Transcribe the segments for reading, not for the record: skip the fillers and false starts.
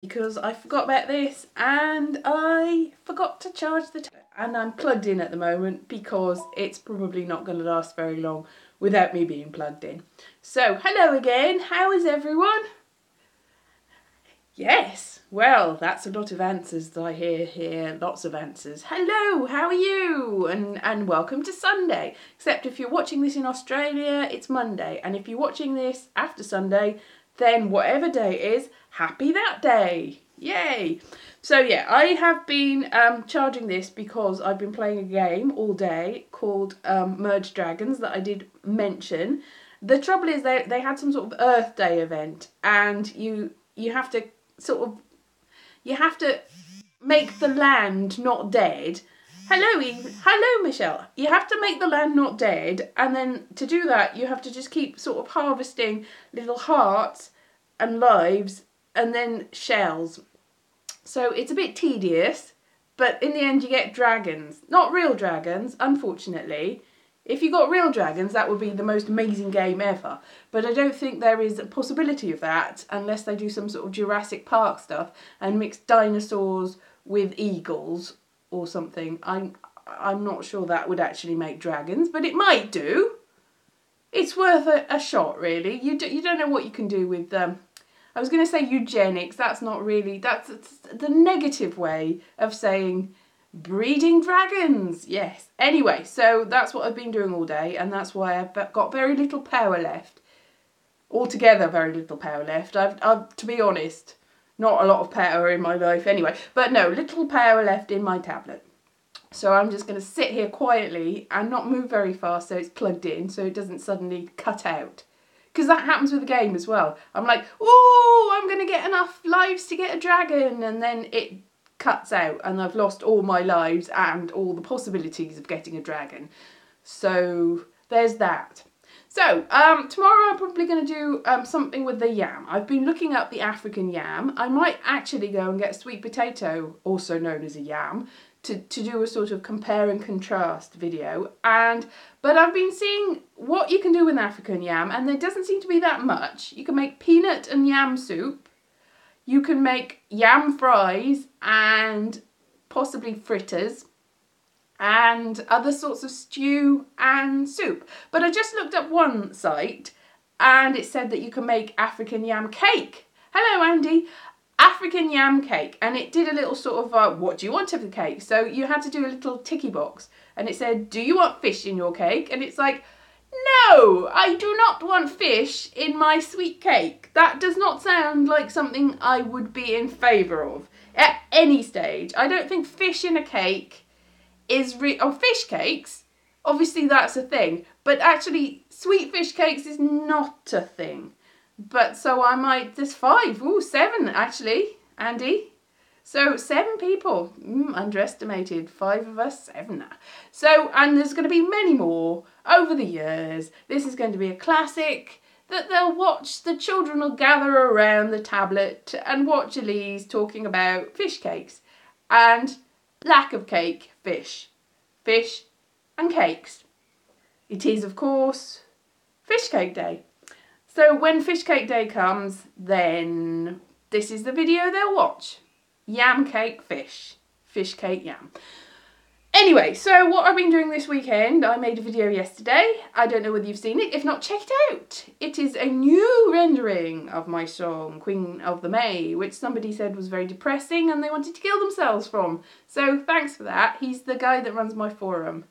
because I forgot about this and I forgot to charge the tablet, and I'm plugged in at the moment because it's probably not going to last very long without me being plugged in. So hello again, how is everyone? Yes, well, that's a lot of answers that I hear here, lots of answers. Hello, how are you? And welcome to Sunday. Except if you're watching this in Australia, it's Monday. And if you're watching this after Sunday, then whatever day it is, happy that day. Yay! So yeah, I have been charging this because I've been playing a game all day called Merge Dragons that I did mention. The trouble is they had some sort of Earth Day event, and you have to you have to make the land not dead. Hello, Eve. Hello, Michelle. You have to make the land not dead, and then to do that, you have to just keep sort of harvesting little hearts and lives, and then shells. So it's a bit tedious, but in the end, you get dragons. Not real dragons, unfortunately. If you got real dragons, that would be the most amazing game ever. But I don't think there is a possibility of that unless they do some sort of Jurassic Park stuff and mix dinosaurs with eagles or something. I'm not sure that would actually make dragons, but it might do. It's worth a shot, really. You don't know what you can do with I was going to say eugenics. That's not really. That's the negative way of saying breeding dragons, yes. Anyway, so that's what I've been doing all day, and that's why I've got very little power left. Altogether, very little power left. I've, to be honest, not a lot of power in my life anyway. But no, little power left in my tablet. So I'm just going to sit here quietly and not move very fast so it's plugged in, so it doesn't suddenly cut out. Because that happens with the game as well. I'm like, oh, I'm going to get enough lives to get a dragon, and then it cuts out and I've lost all my lives and all the possibilities of getting a dragon. So there's that. So tomorrow I'm probably going to do something with the yam. I've been looking up the African yam. I might actually go and get a sweet potato, also known as a yam, to do a sort of compare and contrast video. But I've been seeing what you can do with African yam, and there doesn't seem to be that much. You can make peanut and yam soup. You can make yam fries and possibly fritters and other sorts of stew and soup. But I just looked up one site and it said that you can make African yam cake. Hello, Andy. African yam cake. And it did a little sort of, what do you want of the cake? So you had to do a little ticky box. And it said, do you want fish in your cake? And it's like, no, I do not want fish in my sweet cake. That does not sound like something I would be in favour of at any stage. I don't think fish in a cake is fish cakes, obviously that's a thing, but actually sweet fish cakes is not a thing. But so I might, there's 7 actually, Andy. So 7 people, underestimated, 5 of us, 7. So, and there's going to be many more over the years. This is going to be a classic that they'll watch. The children will gather around the tablet and watch Elise talking about fish cakes and lack of cake, fish and cakes. It is, of course, Fish Cake Day. So when Fish Cake Day comes, then this is the video they'll watch. Yam cake fish. Fish cake yam. Anyway, so what I've been doing this weekend, I made a video yesterday. I don't know whether you've seen it. If not, check it out. It is a new rendering of my song, Queen of the May, which somebody said was very depressing and they wanted to kill themselves from. So thanks for that. He's the guy that runs my forum.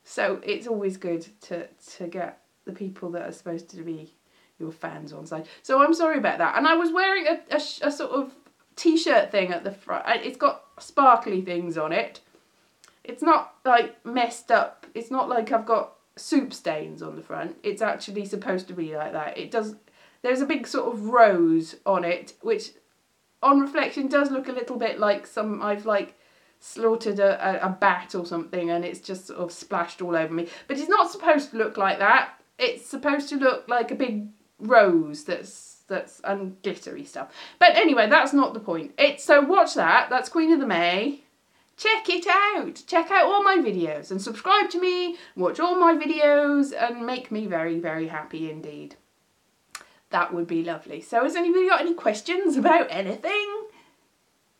So it's always good to get the people that are supposed to be your fans on side. So I'm sorry about that. And I was wearing a sort of t-shirt thing at the front. It's got sparkly things on it. It's not like messed up. It's not like I've got soup stains on the front. It's actually supposed to be like that. It does. There's a big sort of rose on it, which on reflection does look a little bit like I've like slaughtered a bat or something and it's just sort of splashed all over me. But it's not supposed to look like that. It's supposed to look like a big rose that's and glittery stuff. But anyway, that's not the point. So watch that. That's Queen of the May. Check it out. Check out all my videos and subscribe to me. Watch all my videos and make me very, very happy indeed. That would be lovely. So has anybody got any questions about anything?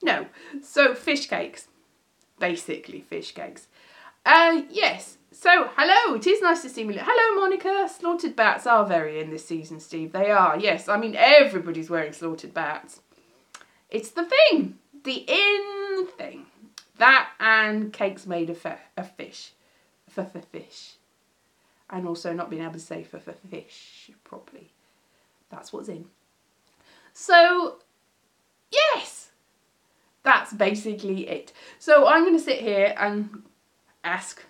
No. So fish cakes. Basically fish cakes. Yes. So, hello. It is nice to see me. Hello, Monica. Slaughtered bats are very in this season, Steve. They are. Yes. I mean, everybody's wearing slaughtered bats. It's the thing. The in thing. That and cakes made of fish. Fish. And also not being able to say fish properly. That's what's in. So, yes. That's basically it. So I'm going to sit here and ask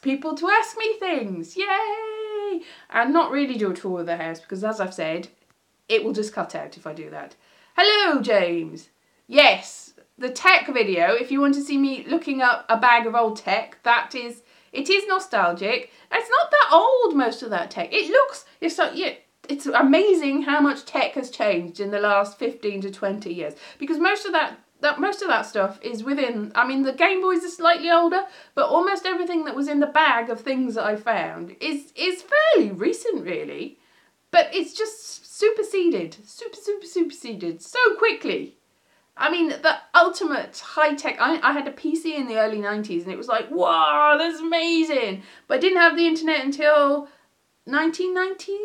people to ask me things. Yay! And not really do a tour of the house because, as I've said, it will just cut out if I do that. Hello, James. Yes, the tech video, if you want to see me looking up a bag of old tech, it is nostalgic. It's not that old, most of that tech. It's amazing how much tech has changed in the last 15 to 20 years. Because most of that stuff is within, I mean, the Game Boys are slightly older, but almost everything that was in the bag of things that I found is fairly recent, really. But it's just superseded so quickly. I mean, the ultimate high-tech, I had a PC in the early 90s and it was like, wow, that's amazing. But I didn't have the internet until 1999,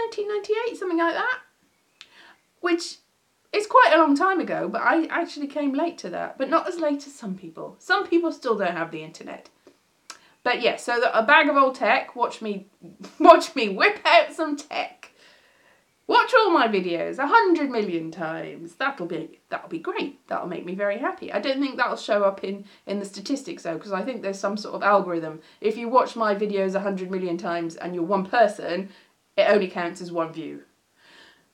1998, something like that. Which is quite a long time ago, but I actually came late to that. But not as late as some people. Some people still don't have the internet. But yeah, so a bag of old tech, watch me whip out some tech. Watch all my videos 100 million times. That'll be great. That'll make me very happy. I don't think that'll show up in the statistics though, because I think there's some sort of algorithm. If you watch my videos 100 million times and you're one person, it only counts as one view.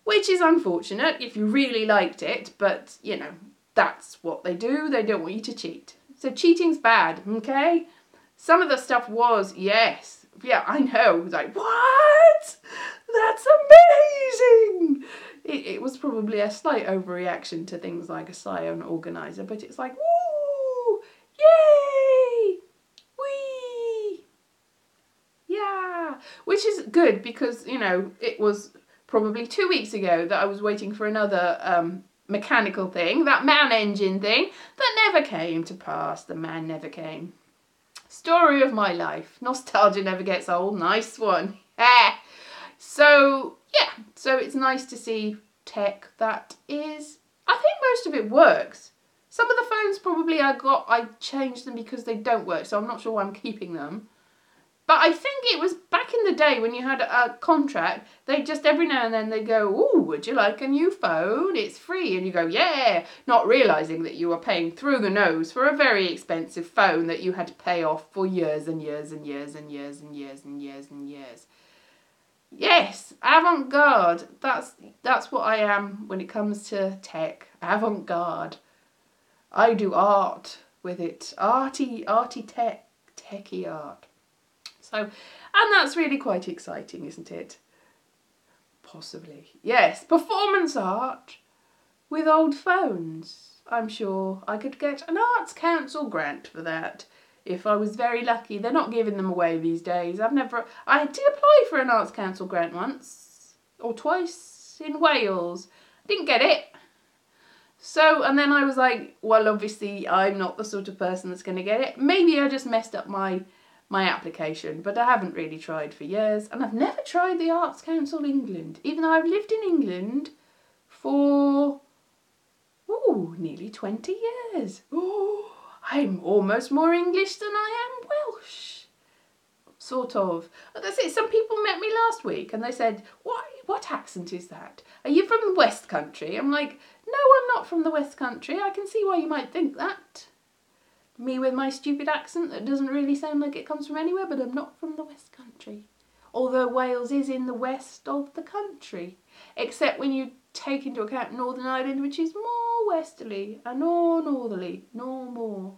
Which is unfortunate if you really liked it, but you know, that's what they do. They don't want you to cheat. So cheating's bad, okay? Some of the stuff was, yes. Yeah, I know. It was like, what? That's amazing! It was probably a slight overreaction to things like a Scion organizer, but it's like, woo! Yay! Whee! Yeah! Which is good because, you know, it was probably 2 weeks ago that I was waiting for another mechanical thing, that man engine thing, that never came to pass. The man never came. Story of my life. Nostalgia never gets old. Nice one. So, yeah. So it's nice to see tech that is, I think most of it works. Some of the phones probably I changed them because they don't work, so I'm not sure why I'm keeping them. But I think it was back in the day when you had a contract, they just every now and then they go, ooh, would you like a new phone? It's free. And you go, yeah, not realising that you were paying through the nose for a very expensive phone that you had to pay off for years and years and years and years and years and years and years. Yes, avant-garde. That's what I am when it comes to tech. Avant-garde. I do art with it. Arty tech. Techie art. So, and that's really quite exciting, isn't it? Possibly. Yes, performance art with old phones. I'm sure I could get an Arts Council grant for that if I was very lucky. They're not giving them away these days. I did apply for an Arts Council grant once or twice in Wales. Didn't get it. So, and then I was like, well, obviously I'm not the sort of person that's going to get it. Maybe I just messed up my application, but I haven't really tried for years, and I've never tried the Arts Council England, even though I've lived in England for nearly 20 years. I'm almost more English than I am Welsh. Sort of. That's it. Some people met me last week and they said, what accent is that? Are you from the West Country? I'm like, no, I'm not from the West Country. I can see why you might think that. Me with my stupid accent that doesn't really sound like it comes from anywhere, but I'm not from the West Country. Although Wales is in the west of the country. Except when you take into account Northern Ireland, which is more westerly and more northerly, more.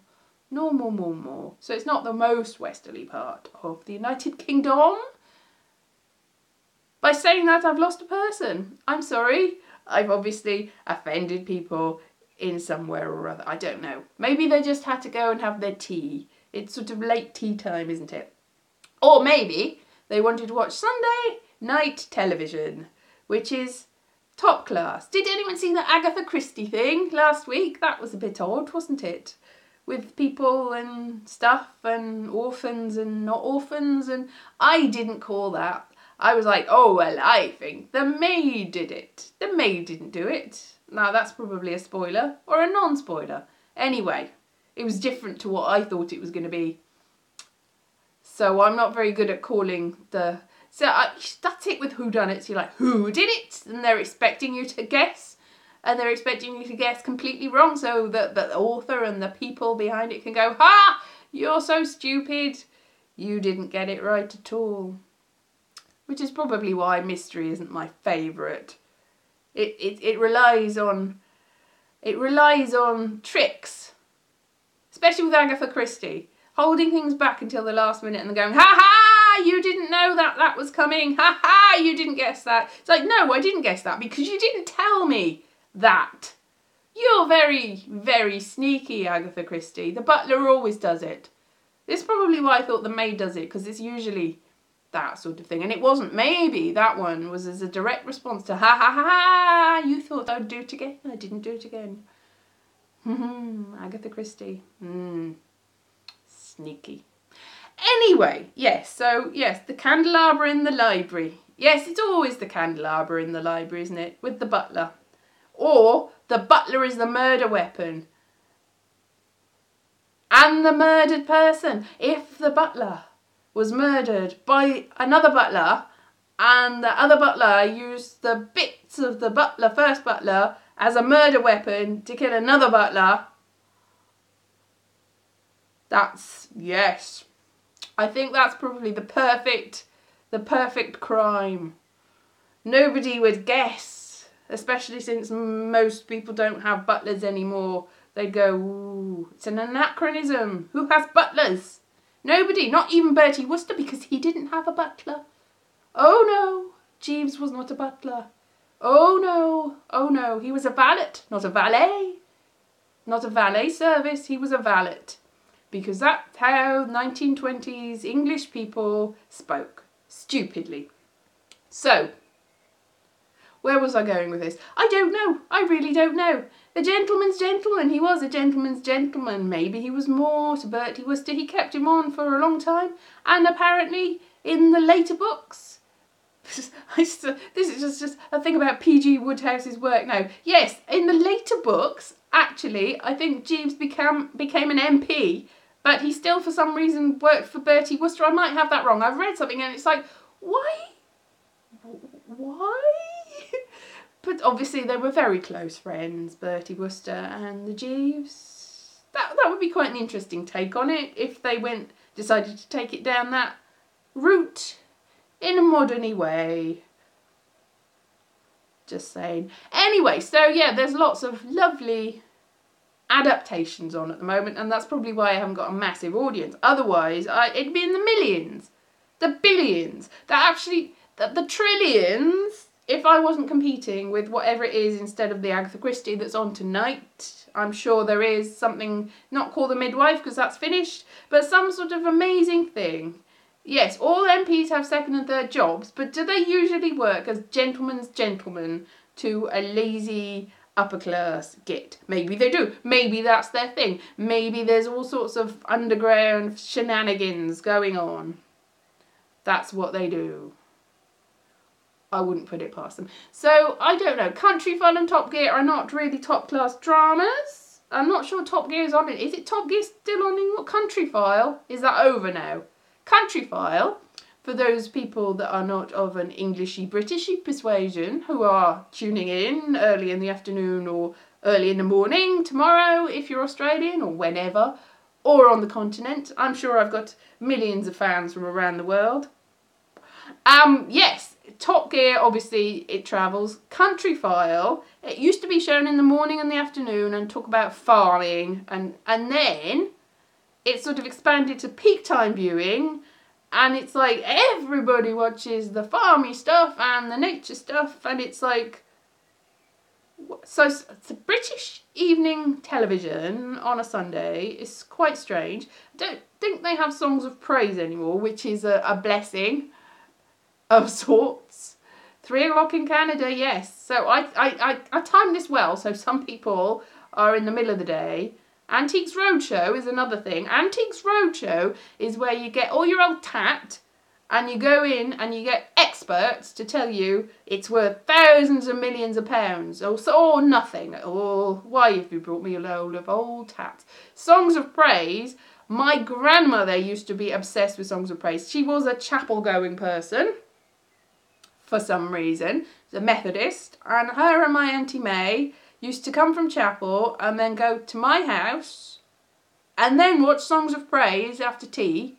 So it's not the most westerly part of the United Kingdom. By saying that, I've lost a person. I'm sorry. I've obviously offended people in somewhere or other. I don't know. Maybe they just had to go and have their tea. It's sort of late tea time, isn't it? Or maybe they wanted to watch Sunday night television. which is top class. Did anyone see the Agatha Christie thing last week? That was a bit odd, wasn't it? With people and stuff and orphans and not orphans, and I didn't call that. I was like, oh, well, I think the maid did it. The maid didn't do it. Now, that's probably a spoiler or a non-spoiler. Anyway, it was different to what I thought it was going to be. So I'm not very good at calling the... So that's it with whodunits. You're like, who did it? And they're expecting you to guess. And they're expecting you to guess completely wrong so that the author and the people behind it can go, ha! You're so stupid. You didn't get it right at all. Which is probably why mystery isn't my favourite. It relies on tricks. Especially with Agatha Christie. Holding things back until the last minute and then going, ha ha! You didn't know that was coming. Ha ha! You didn't guess that. It's like, no, I didn't guess that because you didn't tell me that. You're very, very sneaky, Agatha Christie. The butler always does it. This is probably why I thought the maid does it, because it's usually that sort of thing. And it wasn't. Maybe that one was as a direct response to, ha ha ha, you thought I would do it again. I didn't do it again. Agatha Christie. Sneaky. Anyway, yes, so yes, the candelabra in the library. Yes, it's always the candelabra in the library, isn't it? With the butler. Or the butler is the murder weapon. And the murdered person. If the butler was murdered by another butler and the other butler used the bits of the first butler as a murder weapon to kill another butler, that's, yes. I think that's probably the perfect crime. Nobody would guess, especially since most people don't have butlers anymore. They'd go, ooh, it's an anachronism. Who has butlers? Nobody, not even Bertie Wooster, because he didn't have a butler. Oh no, Jeeves was not a butler. Oh no, he was a valet, not a valet. Not a valet service, he was a valet. Because that's how 1920s English people spoke. Stupidly. So, where was I going with this? I don't know. I really don't know. A gentleman's gentleman. He was a gentleman's gentleman. Maybe he was more to Bertie Wooster. He kept him on for a long time. And apparently, in the later books... this is just a thing about P.G. Woodhouse's work now. Yes, in the later books, actually, I think Jeeves became an MP, but he still, for some reason, worked for Bertie Wooster. I might have that wrong. I've read something and it's like, why? But obviously they were very close friends, Bertie Wooster and the Jeeves. That would be quite an interesting take on it if they decided to take it down that route in a modern-y way. Just saying. Anyway, so yeah, there's lots of lovely adaptations on at the moment, and that's probably why I haven't got a massive audience. Otherwise, it'd be in the millions, the billions, the trillions, if I wasn't competing with whatever it is instead of the Agatha Christie that's on tonight. I'm sure there is something, not called The Midwife because that's finished, but some sort of amazing thing. Yes, all MPs have second and third jobs, but do they usually work as gentlemen's gentlemen to a lazy upper class git? Maybe they do. Maybe that's their thing. Maybe there's all sorts of underground shenanigans going on. That's what they do. I wouldn't put it past them. So, I don't know. Countryfile and Top Gear are not really top class dramas. I'm not sure Top Gear is on it. Is it Top Gear still on in Countryfile? Is that over now? Countryfile, for those people that are not of an Englishy, Britishy persuasion, who are tuning in early in the afternoon or early in the morning tomorrow if you're Australian or whenever, or on the continent. I'm sure I've got millions of fans from around the world. Yes, Top Gear, obviously it travels. Countryfile, it used to be shown in the morning and the afternoon and talk about farming, and then it sort of expanded to peak time viewing, and it's like everybody watches the farmy stuff and the nature stuff, and it's like, so it's a British evening television on a Sunday. It's quite strange. I don't think they have songs of praise anymore, which is a blessing of sorts. 3 o'clock in Canada, yes. So I timed this well. So some people are in the middle of the day. Antiques Roadshow is another thing. Antiques Roadshow is where you get all your old tat and you go in and you get experts to tell you it's worth thousands of millions of pounds or nothing. Or why have you brought me a load of old tat? Songs of Praise. My grandmother used to be obsessed with Songs of Praise. She was a chapel going person for some reason. She's a Methodist, and her and my Auntie May used to come from chapel and then go to my house and then watch Songs of Praise after tea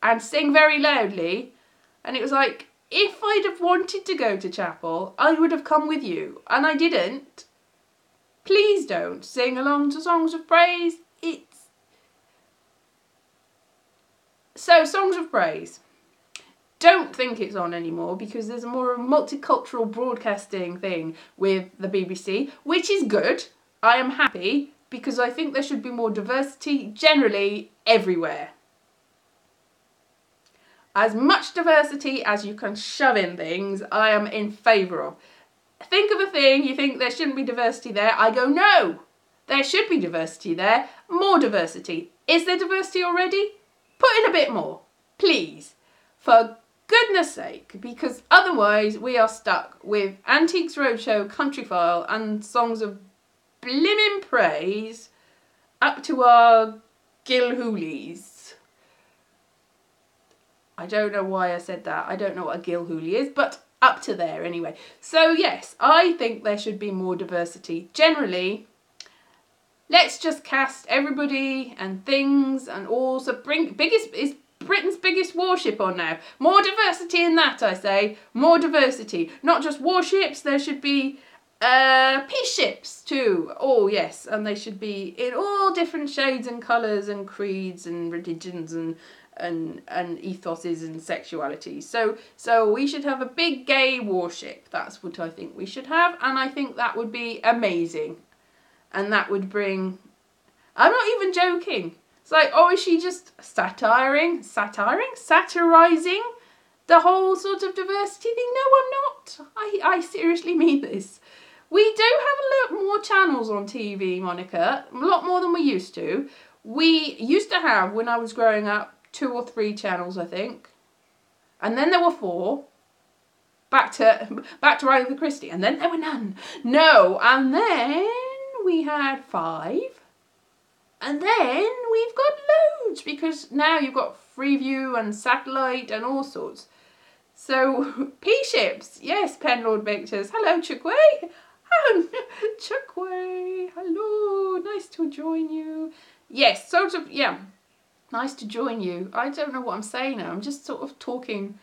and sing very loudly. And it was like, if I'd have wanted to go to chapel, I would have come with you, and I didn't. Please don't sing along to Songs of Praise. So Songs of Praise. Don't think it's on anymore because there's a more multicultural broadcasting thing with the BBC, which is good. I am happy because I think there should be more diversity generally everywhere. As much diversity as you can shove in things, I am in favour of. Think of a thing, you think there shouldn't be diversity there. I go, no, there should be diversity there. More diversity. Is there diversity already? Put in a bit more, please. For goodness sake, because otherwise we are stuck with Antiques Roadshow, Countryfile and Songs of Blimmin' Praise up to our gilhoolies. I don't know why I said that. I don't know what a gilhoolie is, but up to there anyway. So yes, I think there should be more diversity. Generally, let's just cast everybody and things and all. So Britain's biggest warship on now. More diversity in that, I say. More diversity. Not just warships, there should be peace ships too. Oh yes, and they should be in all different shades and colours and creeds and religions and ethoses and sexualities. So we should have a big gay warship. That's what I think we should have, and I think that would be amazing. And that would bring... I'm not even joking. It's like, oh, is she just satirizing the whole sort of diversity thing? No, I'm not. I seriously mean this. We do have a lot more channels on TV, Monica. A lot more than we used to. We used to have, when I was growing up, 2 or 3 channels, I think. And then there were 4. Back to Agatha Christie. And then there were none. No, and then we had 5. And then we've got loads, because now you've got Freeview and satellite and all sorts. So, P-ships. Yes, Penlord Victors. Hello, Chukway. Chukway. Hello. Nice to join you. Yes, sort of, yeah. Nice to join you. I don't know what I'm saying now. I'm just sort of talking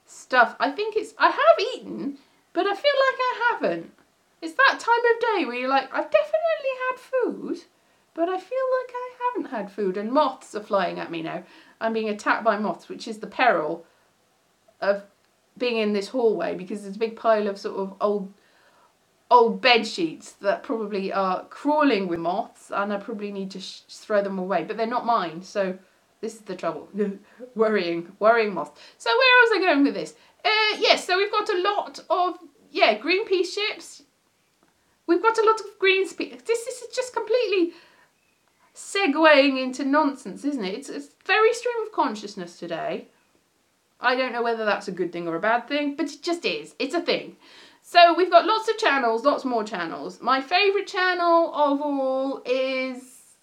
stuff. I have eaten, but I feel like I haven't. It's that time of day where you're like, I've definitely had food, but I feel like I haven't had food, and moths are flying at me now. I'm being attacked by moths, which is the peril of being in this hallway, because there's a big pile of sort of old bed sheets that probably are crawling with moths, and I probably need to throw them away, but they're not mine, so this is the trouble. worrying moths. So where was I going with this? Yes, so we've got a lot of, Greenpeace ships. We've got a lot of Greenpeace. This is just completely segueing into nonsense, isn't it? It's very stream of consciousness today. I don't know whether that's a good thing or a bad thing, but it just is. It's a thing. So we've got lots of channels, lots more channels. My favourite channel of all is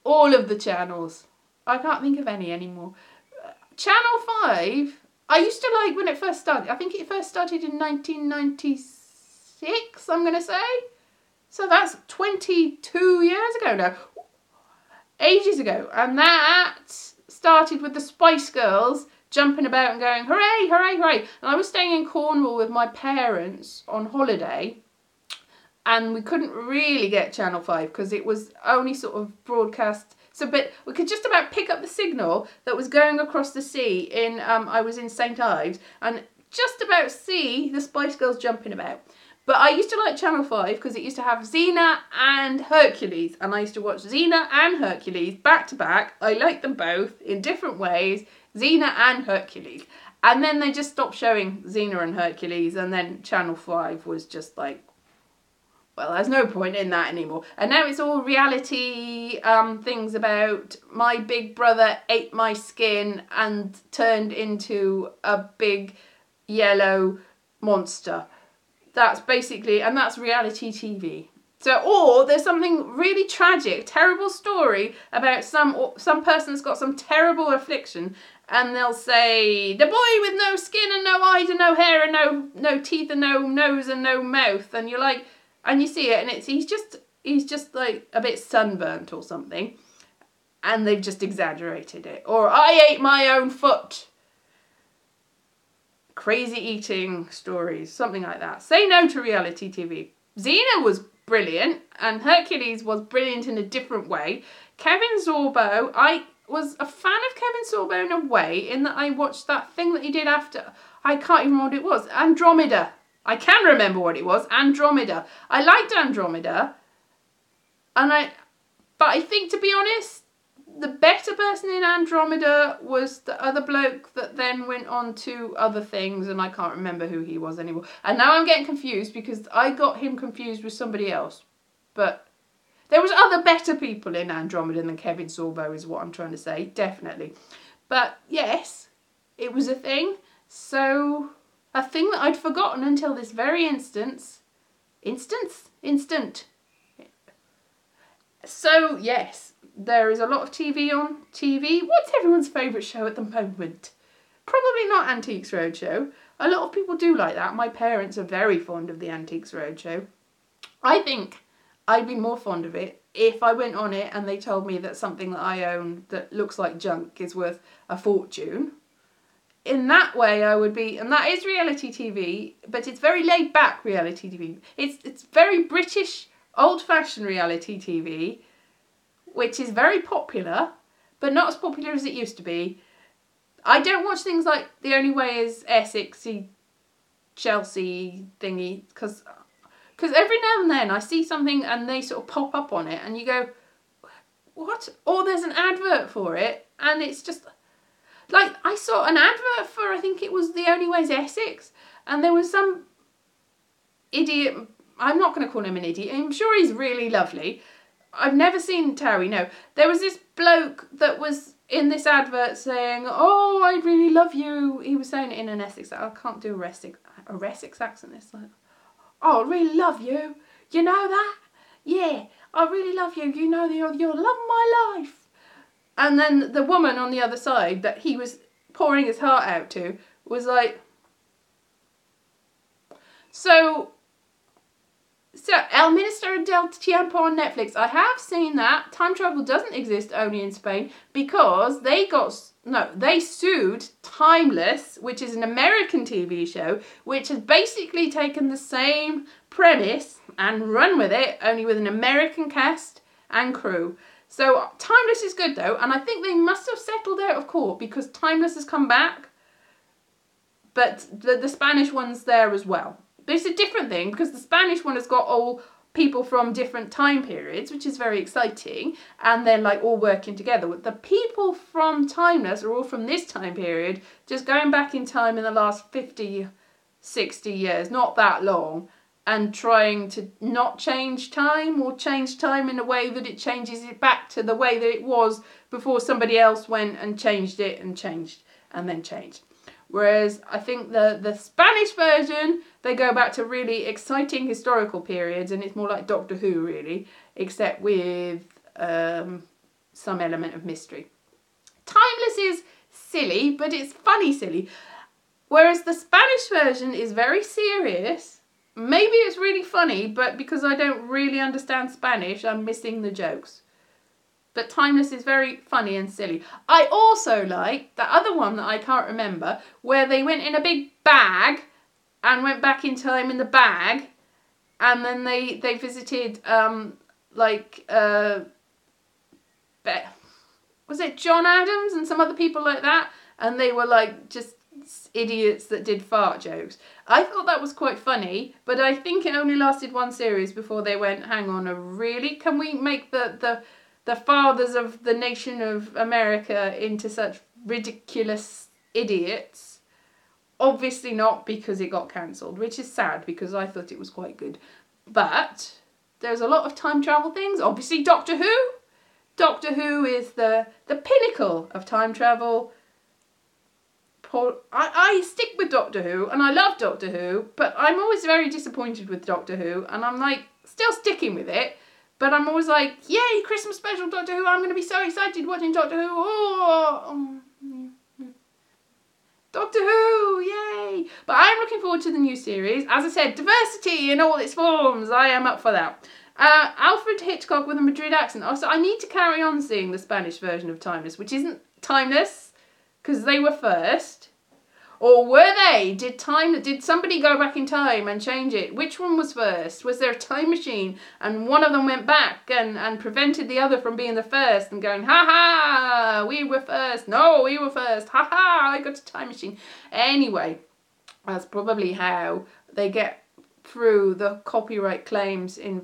all of the channels. I can't think of any anymore. Channel 5, I used to like when it first started. I think it first started in 1996, I'm going to say. So that's 22 years ago now. Ages ago. And that started with the Spice Girls jumping about and going, hooray, hooray, hooray. And I was staying in Cornwall with my parents on holiday, and we couldn't really get Channel 5 because it was only sort of broadcast. So, but we could just about pick up the signal that was going across the sea in, I was in St. Ives, and just about see the Spice Girls jumping about. But I used to like Channel 5 because it used to have Xena and Hercules, and I used to watch Xena and Hercules back to back. I liked them both in different ways, Xena and Hercules. And then they just stopped showing Xena and Hercules, and then Channel 5 was just like, well, there's no point in that anymore. And now it's all reality things about my big brother ate my skin and turned into a big yellow monster. That's basically, and that's reality TV. So, or there's something really tragic, terrible story about some person that's got some terrible affliction, and they'll say, the boy with no skin and no eyes and no hair and no teeth and no nose and no mouth, and you're like, and you see it, and he's just like a bit sunburnt or something, and they've just exaggerated it. Or I ate my own foot. Crazy eating stories, something like that. Say no to reality TV. Xena was brilliant, and Hercules was brilliant in a different way. Kevin Sorbo, I was a fan of Kevin Sorbo in a way, in that I watched that thing that he did after. I can't even remember what it was. Andromeda. I can remember what it was. Andromeda. I liked Andromeda, but I think, to be honest, the better person in Andromeda was the other bloke that then went on to other things, and I can't remember who he was anymore. And now I'm getting confused because I got him confused with somebody else. But there was other better people in Andromeda than Kevin Sorbo, is what I'm trying to say, definitely. But yes, it was a thing. So, a thing that I'd forgotten until this very instant. So, yes, there is a lot of TV on TV. What's everyone's favourite show at the moment? Probably not Antiques Roadshow. A lot of people do like that. My parents are very fond of the Antiques Roadshow. I think I'd be more fond of it if I went on it and they told me that something that I own that looks like junk is worth a fortune. In that way I would be, and that is reality TV, but it's very laid back reality TV. It's very British, old-fashioned reality TV, which is very popular, but not as popular as it used to be. I don't watch things like The Only Way is Essexy, Chelsea thingy, because every now and then I see something and they sort of pop up on it and you go, what? Or there's an advert for it, and it's just, like, I saw an advert for, I think it was The Only Way is Essex, and there was some idiot, I'm not going to call him an idiot, I'm sure he's really lovely. I've never seen Towie, no. There was this bloke that was in this advert saying, oh, I really love you. He was saying it in an Essex accent. I can't do a Essex accent. It's like, oh, I really love you. You know that? Yeah, I really love you. You know, you're the love of my life. And then the woman on the other side that he was pouring his heart out to was like, So El Ministro del Tiempo on Netflix. I have seen that. Time travel doesn't exist only in Spain because they sued Timeless, which is an American TV show, which has basically taken the same premise and run with it, only with an American cast and crew. So Timeless is good though, and I think they must have settled out of court because Timeless has come back, but the Spanish one's there as well. But it's a different thing because the Spanish one has got all people from different time periods, which is very exciting, and they're like all working together. The people from Timeless are all from this time period, just going back in time in the last 50, 60 years, not that long, and trying to not change time or change time in a way that it changes it back to the way that it was before somebody else went and changed it and changed and then changed. Whereas I think the Spanish version, they go back to really exciting historical periods, and it's more like Doctor Who, really, except with some element of mystery. Timeless is silly, but it's funny silly. Whereas the Spanish version is very serious. Maybe it's really funny, but because I don't really understand Spanish, I'm missing the jokes. But Timeless is very funny and silly. I also like the other one that I can't remember, where they went in a big bag and went back in time in the bag, and then they visited was it John Adams and some other people like that, and they were like just idiots that did fart jokes. I thought that was quite funny, but I think it only lasted one series before they went, hang on, really? Can we make the fathers of the nation of America into such ridiculous idiots? Obviously not, because it got cancelled, which is sad because I thought it was quite good. But there's a lot of time travel things. Obviously Doctor Who. Doctor Who is the pinnacle of time travel. I stick with Doctor Who, and I love Doctor Who, but I'm always very disappointed with Doctor Who, and I'm like, still sticking with it, but I'm always like, yay, Christmas special Doctor Who, I'm going to be so excited watching Doctor Who, Doctor Who, yay! But I'm looking forward to the new series. As I said, diversity in all its forms, I am up for that. Alfred Hitchcock with a Madrid accent. Also, I need to carry on seeing the Spanish version of Timeless, which isn't timeless, because they were first. Or were they? Did somebody go back in time and change it? Which one was first? Was there a time machine and one of them went back and prevented the other from being the first and going, ha ha, we were first. No, we were first. Ha ha, I got a time machine. Anyway, that's probably how they get through the copyright claims They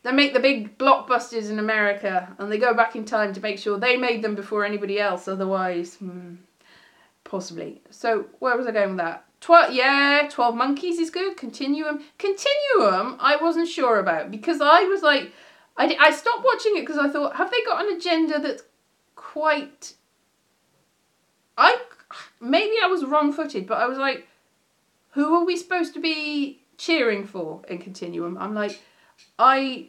make the big blockbusters in America and they go back in time to make sure they made them before anybody else. Otherwise, possibly. So where was I going with that? 12 Monkeys is good. Continuum, I wasn't sure about, because I was like, I stopped watching it because I thought, have they got an agenda that's quite... Maybe I was wrong-footed, but I was like, who are we supposed to be cheering for in Continuum? I'm like, I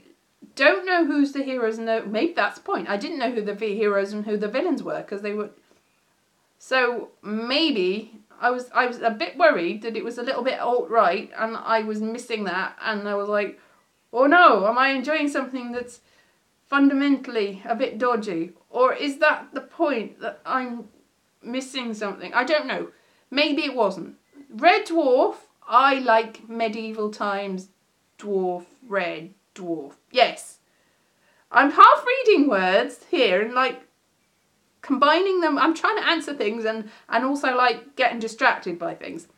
don't know who's the heroes and maybe that's the point. I didn't know who the heroes and who the villains were, because they were... So maybe I was a bit worried that it was a little bit alt-right and I was missing that, and I was like, oh no, am I enjoying something that's fundamentally a bit dodgy? Or is that the point, that I'm missing something? I don't know. Maybe it wasn't. Red Dwarf, I like medieval times dwarf, red dwarf. Yes. I'm half reading words here and like combining them. I'm trying to answer things and also like getting distracted by things.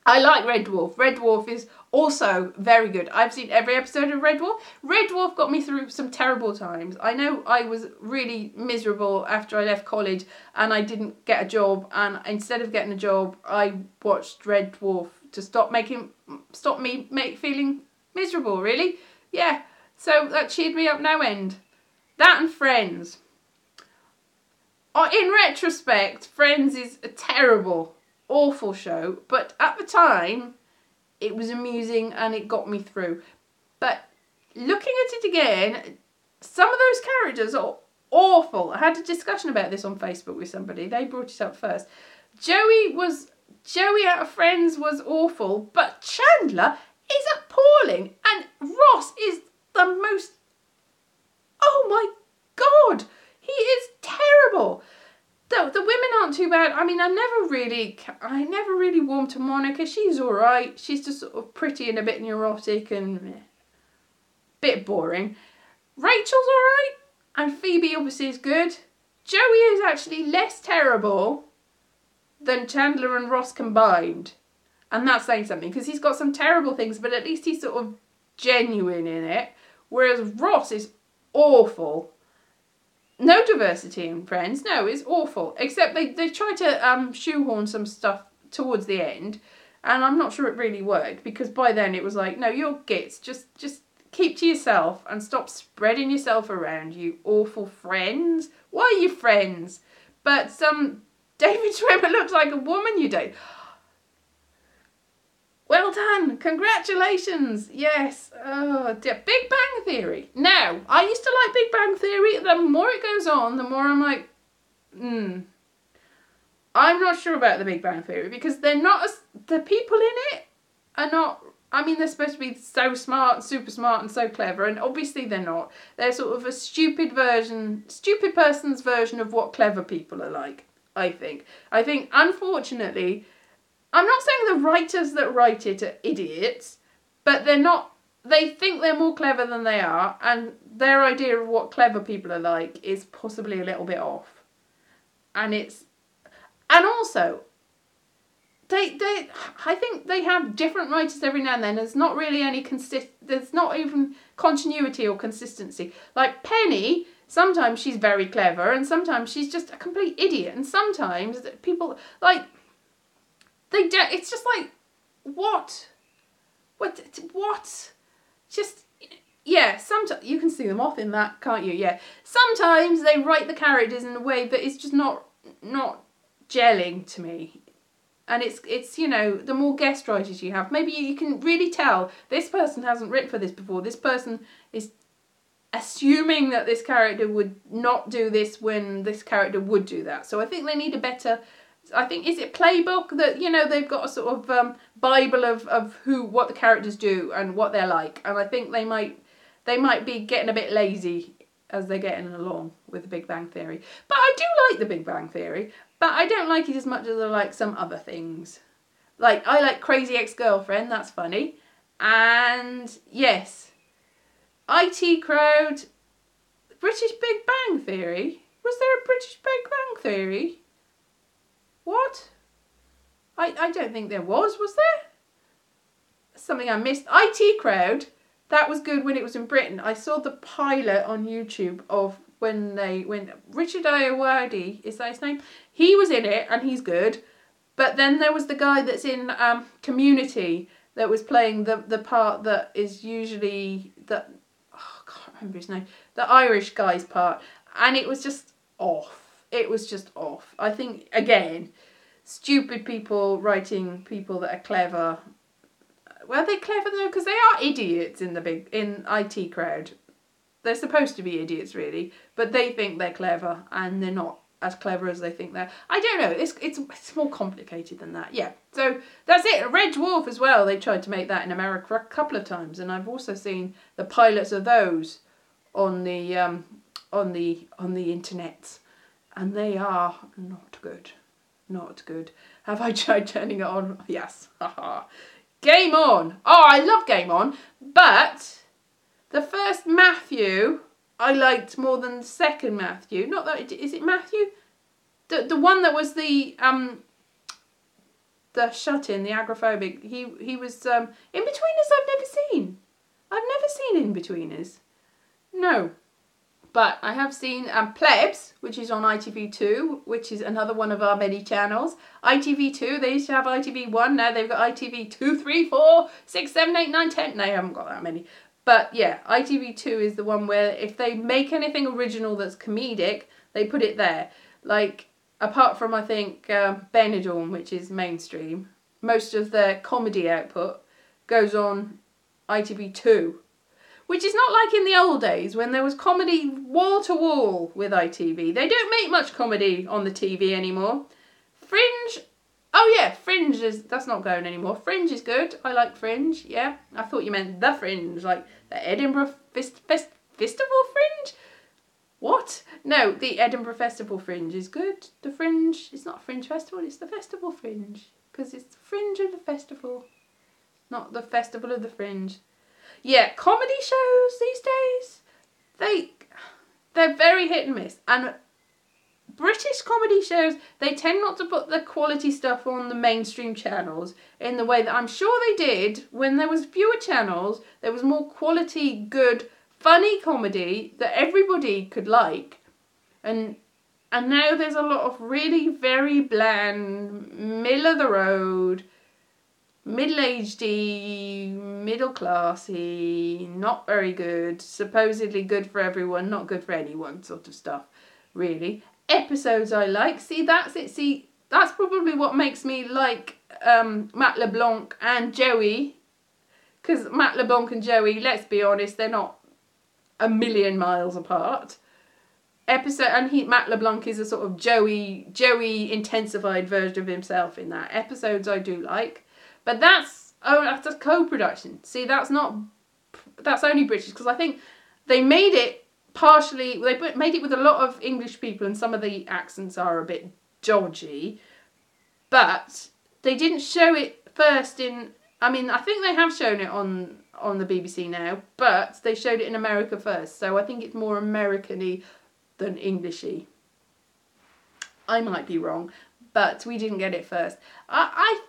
I like Red Dwarf. Red Dwarf is also very good. I've seen every episode of Red Dwarf. Red Dwarf got me through some terrible times. I know I was really miserable after I left college and I didn't get a job, and instead of getting a job I watched Red Dwarf to stop me feeling miserable, really. Yeah, so that cheered me up no end. That and Friends. In retrospect, Friends is a terrible, awful show, but at the time it was amusing and it got me through. But looking at it again, some of those characters are awful. I had a discussion about this on Facebook with somebody. They brought it up first. Joey out of Friends was awful, but Chandler is appalling, and Ross is the most... Oh my God! He is terrible. The women aren't too bad. I mean, I never really warmed to Monica. She's all right. She's just sort of pretty and a bit neurotic and a bit boring. Rachel's all right, and Phoebe obviously is good. Joey is actually less terrible than Chandler and Ross combined, and that's saying something, because he's got some terrible things, but at least he's sort of genuine in it. Whereas Ross is awful. No diversity in Friends. No, it's awful. Except they try to shoehorn some stuff towards the end, and I'm not sure it really worked, because by then it was like, no, you're gits. Just keep to yourself and stop spreading yourself around, you awful friends. Why are you friends? But David Schwimmer looks like a woman you date. Well done. Congratulations. Yes. Oh dear. Big Bang Theory. Now, I used to like Big Bang Theory. The more it goes on, the more I'm like, I'm not sure about the Big Bang Theory, because they're not the people in it are not, I mean, they're supposed to be so smart, super smart and so clever, and obviously they're not. They're sort of a stupid person's version of what clever people are like, I think. I think, unfortunately, I'm not saying the writers that write it are idiots, but they're not, they think they're more clever than they are, and their idea of what clever people are like is possibly a little bit off. And also, I think they have different writers every now and then. There's not really any there's not even continuity or consistency. Like Penny, sometimes she's very clever, and sometimes she's just a complete idiot, and sometimes people, like, They don't. It's just like, what? Just, yeah, sometimes you can see them off in that, can't you? Yeah. Sometimes they write the characters in a way that is just not gelling to me. And it's you know, the more guest writers you have, maybe you can really tell this person hasn't written for this before. This person is assuming that this character would not do this when this character would do that. So I think they need a better, I think, is it playbook that, you know, they've got a sort of Bible of what the characters do and what they're like. And I think they might be getting a bit lazy as they're getting along with The Big Bang Theory. But I do like The Big Bang Theory, but I don't like it as much as I like some other things. Like, I like Crazy Ex-Girlfriend, that's funny. And, yes, IT Crowd, British Big Bang Theory. Was there a British Big Bang Theory? What? I don't think there was there? Something I missed. IT Crowd, that was good when it was in Britain. I saw the pilot on YouTube of when Richard Ayoade, is that his name? He was in it and he's good. But then there was the guy that's in Community that was playing the part that is usually I can't remember his name. The Irish guy's part. And it was just off. It was just off. I think, again, stupid people writing people that are clever. Well, are they clever though? Because they are idiots in IT Crowd. They're supposed to be idiots, really. But they think they're clever and they're not as clever as they think they're. I don't know. It's more complicated than that. Yeah. So that's it. Red Dwarf as well. They tried to make that in America a couple of times, and I've also seen the pilots of those on the internet, and they are not good. Not good. Have I tried turning it on? Yes. Game On. Oh, I love Game On, but the first Matthew I liked more than the second Matthew. Not that is it Matthew? The one that was the shut-in, the agoraphobic. He was In-Betweeners. I've never seen. In-Betweeners. No. But I have seen Plebs, which is on ITV2, which is another one of our many channels. ITV2, they used to have ITV1, now they've got ITV2, 3, 4, 6, 7, 8, 9, 10. They haven't got that many. But yeah, ITV2 is the one where if they make anything original that's comedic, they put it there. Like, apart from, I think, Benidorm, which is mainstream, most of their comedy output goes on ITV2. Which is not like in the old days when there was comedy wall to wall with ITV. They don't make much comedy on the TV anymore. Fringe, oh yeah, Fringe that's not going anymore. Fringe is good. I like Fringe, yeah. I thought you meant The Fringe, like the Edinburgh Festival Fringe? What? No, the Edinburgh Festival Fringe is good. The Fringe, it's not a Fringe Festival, it's the Festival Fringe. Because it's the Fringe of the Festival, not the Festival of the Fringe. Yeah, comedy shows these days, they're very hit and miss. And British comedy shows, they tend not to put the quality stuff on the mainstream channels in the way that I'm sure they did when there was fewer channels. There was more quality, good, funny comedy that everybody could like. And now there's a lot of really very bland, middle of the road, middle-agedy, middle-classy, not very good, supposedly good for everyone, not good for anyone sort of stuff, really. Episodes I like. See, that's it. See, that's probably what makes me like Matt LeBlanc and Joey. Because Matt LeBlanc and Joey, let's be honest, they're not a million miles apart. Matt LeBlanc is a sort of Joey intensified version of himself in that. Episodes I do like. But that's a co-production. See, that's only British, because I think they made it partially, they made it with a lot of English people and some of the accents are a bit dodgy, but they didn't show it first I think they have shown it on the BBC now, but they showed it in America first, so I think it's more American-y than English-y. I might be wrong. But we didn't get it first. I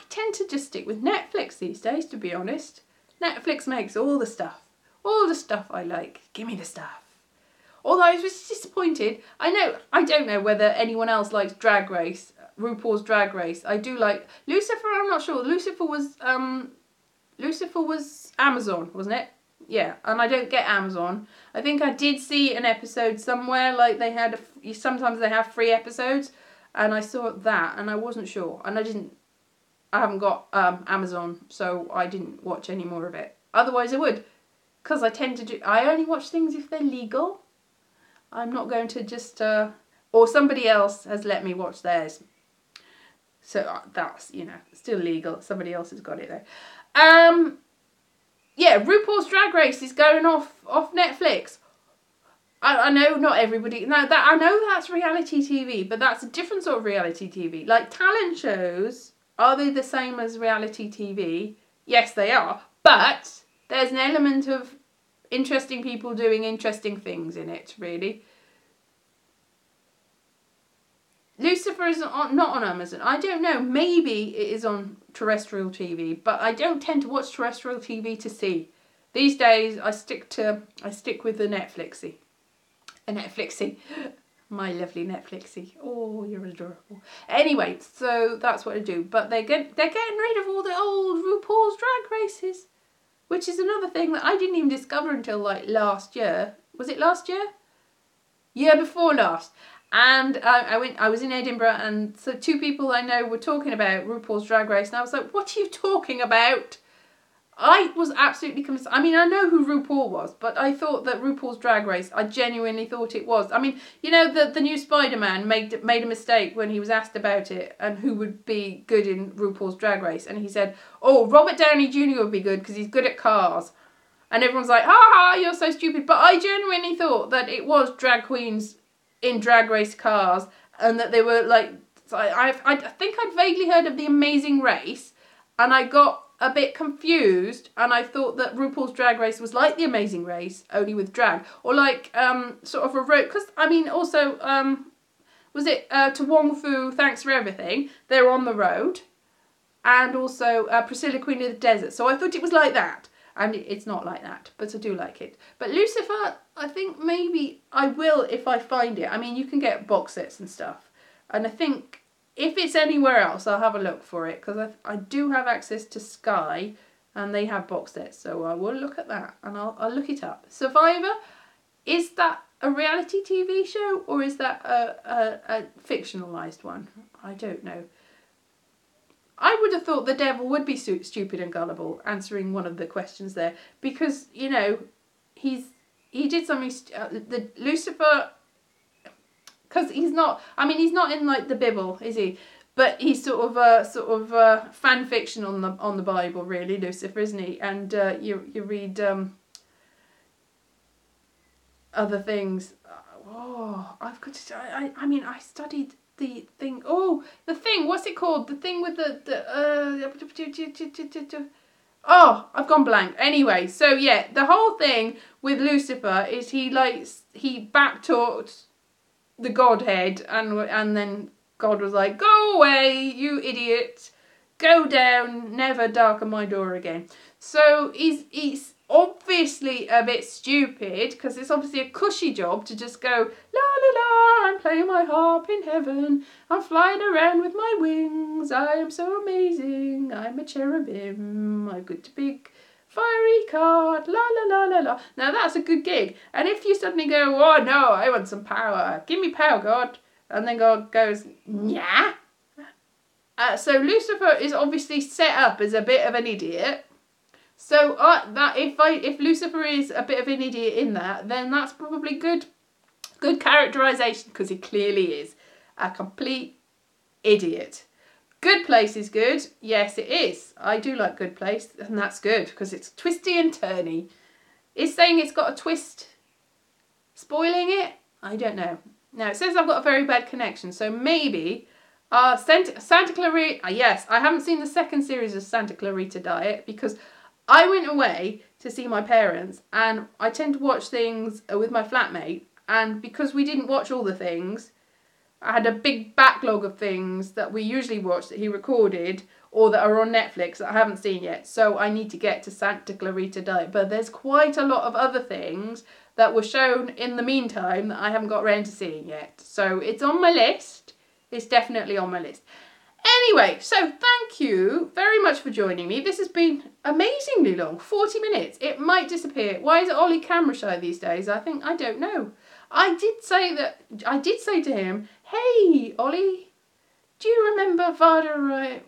tend to just stick with Netflix these days, to be honest. Netflix makes all the stuff I like. Give me the stuff. Although I was disappointed. I don't know whether anyone else likes Drag Race. RuPaul's Drag Race. I do like Lucifer. I'm not sure. Lucifer was Amazon, wasn't it? Yeah, and I don't get Amazon. I think I did see an episode somewhere, like they had, sometimes they have free episodes, and I saw that, and I wasn't sure, and I haven't got Amazon, so I didn't watch any more of it. Otherwise I would, because I only watch things if they're legal. I'm not going to just, or somebody else has let me watch theirs. So that's, still legal. Somebody else has got it though. Yeah, RuPaul's Drag Race is going off Netflix. I know not everybody. No, I know that's reality TV, but that's a different sort of reality TV. Like talent shows, are they the same as reality TV? Yes, they are. But there's an element of interesting people doing interesting things in it, really. Lucifer is not on Amazon. I don't know. Maybe it is on terrestrial TV, but I don't tend to watch terrestrial TV to see. These days, I stick with the Netflixy. A Netflixy. My lovely Netflixy. Oh, you're adorable. Anyway, so that's what I do. But they're getting rid of all the old RuPaul's Drag Races, which is another thing that I didn't even discover until like last year. Was it last year? Year before last. And I was in Edinburgh, and so two people I know were talking about RuPaul's Drag Race, and I was like, what are you talking about? I was absolutely convinced. I mean, I know who RuPaul was, but I thought that RuPaul's Drag Race, I genuinely thought it was. I mean, the new Spider-Man made a mistake when he was asked about it and who would be good in RuPaul's Drag Race, and he said, oh, Robert Downey Jr. would be good because he's good at cars. And everyone's like, ha ha, you're so stupid. But I genuinely thought that it was drag queens in drag race cars, and that they were like, I think I'd vaguely heard of The Amazing Race, and I got a bit confused, and I thought that RuPaul's Drag Race was like The Amazing Race, only with drag, or like sort of a road, because I mean also was it To Wong Fu, Thanks for Everything, they're on the road, and also Priscilla Queen of the Desert, so I thought it was like that. And it's not like that, but I do like it. But Lucifer, I think maybe I will if I find it. I mean, you can get box sets and stuff. And I think if it's anywhere else, I'll have a look for it. Because I do have access to Sky, and they have box sets. So I will look at that, and I'll look it up. Survivor, is that a reality TV show? Or is that a fictionalised one? I don't know. I would have thought the devil would be stupid and gullible, answering one of the questions there, because he did something. The Lucifer, because he's not. I mean, he's not in like the Bible, is he? But he's sort of fan fiction on the Bible, really, Lucifer, isn't he? And you read other things. Oh, I've got to. I mean, I studied. The thing, what's it called? The thing with oh, I've gone blank. Anyway, so yeah, the whole thing with Lucifer is he backtalked the Godhead, and then God was like, go away, you idiot, go down, never darken my door again. So he's obviously a bit stupid, because it's obviously a cushy job to just go, la la la, I'm playing my harp in heaven, I'm flying around with my wings, I am so amazing, I'm a cherubim, I've got a big fiery cart, la la la la la. Now that's a good gig. And if you suddenly go, oh no, I want some power, give me power, God, and then God goes, yeah. So Lucifer is obviously set up as a bit of an idiot. So that if Lucifer is a bit of an idiot in that, then that's probably good characterisation, because he clearly is a complete idiot. Good Place is good. Yes, it is. I do like Good Place, and that's good because it's twisty and turny. Is saying it's got a twist spoiling it? I don't know. Now it says I've got a very bad connection, so maybe Santa Clarita. Yes, I haven't seen the second series of Santa Clarita Diet because I went away to see my parents, and I tend to watch things with my flatmate, and because we didn't watch all the things, I had a big backlog of things that we usually watch that he recorded or that are on Netflix that I haven't seen yet. So I need to get to Santa Clarita Diet. But there's quite a lot of other things that were shown in the meantime that I haven't got around to seeing yet. So it's on my list. It's definitely on my list. Anyway, so thank you very much for joining me. This has been amazingly long, 40 minutes. It might disappear. Why is Ollie camera shy these days? I don't know. I did say to him, hey, Ollie, do you remember Vardaria?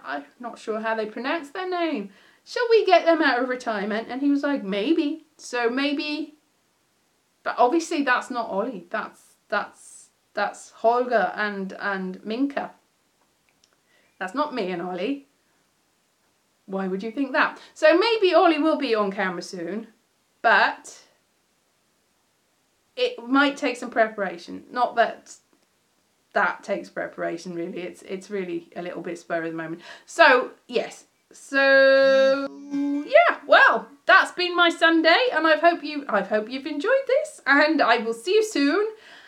I'm not sure how they pronounce their name. Shall we get them out of retirement? And he was like, maybe. So maybe, but obviously that's not Ollie. That's Holger and Minka. That's not me and Ollie. Why would you think that? So maybe Ollie will be on camera soon, but it might take some preparation. Not that takes preparation, really. It's really a little bit spur at the moment. So yes. So yeah, well, that's been my Sunday, and I hope you've enjoyed this, and I will see you soon.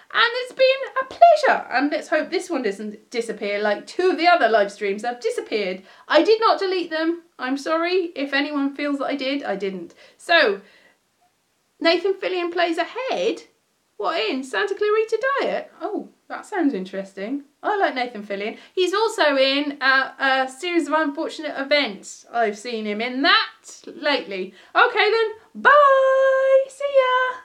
And it's been a pleasure, and let's hope this one doesn't disappear like 2 of the other live streams have disappeared. I did not delete them. I'm sorry if anyone feels that I did. I didn't. So, Nathan Fillion plays ahead? What in? Santa Clarita Diet? Oh, that sounds interesting. I like Nathan Fillion. He's also in a series of unfortunate events. I've seen him in that lately. Okay then, bye! See ya!